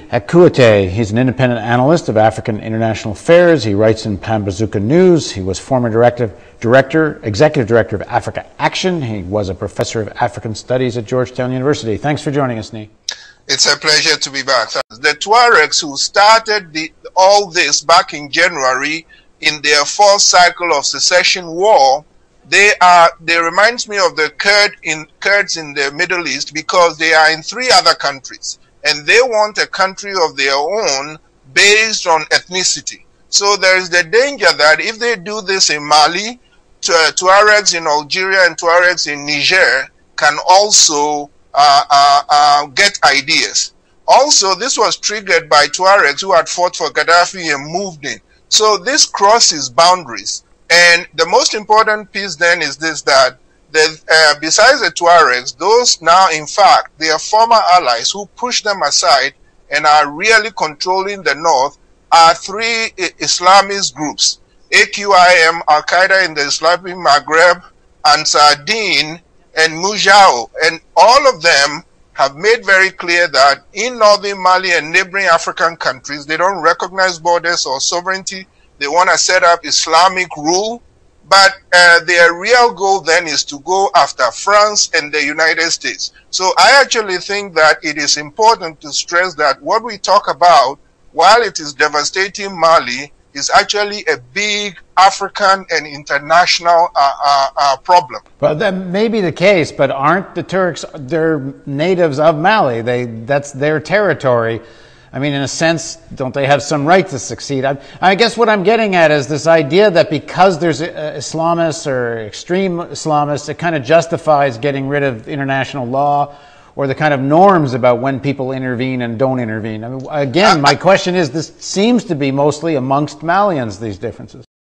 Akuetteh, he's an independent analyst of African international affairs. He writes in Pambazuka News. He was former executive director of Africa Action. He was a professor of African studies at Georgetown University. Thanks for joining us, Nii. It's a pleasure to be back. The Tuaregs who started all this back in January in their fourth cycle of secession war, they remind me of the Kurds in the Middle East, because they are in 3 other countries and they want a country of their own based on ethnicity. So there is the danger that if they do this in Mali, Tuaregs in Algeria and Tuaregs in Niger can also get ideas. Also, this was triggered by Tuaregs who had fought for Gaddafi and moved in. So this crosses boundaries. And the most important piece then is this, that besides the Tuaregs, those now, in fact, they are former allies who push them aside and are really controlling the north are 3 Islamist groups: AQIM, Al-Qaeda in the Islamic Maghreb, Ansar Dine, and Mujao. And all of them have made very clear that in northern Mali and neighboring African countries, they don't recognize borders or sovereignty. They want to set up Islamic rule. But their real goal then is to go after France and the United States. So I actually think that it is important to stress that what we talk about, while it is devastating Mali, is actually a big African and international problem. Well, that may be the case, but aren't the Turks, they're natives of Mali. That's their territory. I mean, in a sense, don't they have some right to succeed? I guess what I'm getting at is this idea that because there's Islamists or extreme Islamists, it kind of justifies getting rid of international law or the kind of norms about when people intervene and don't intervene. I mean, again, my question is, this seems to be mostly amongst Malians, these differences.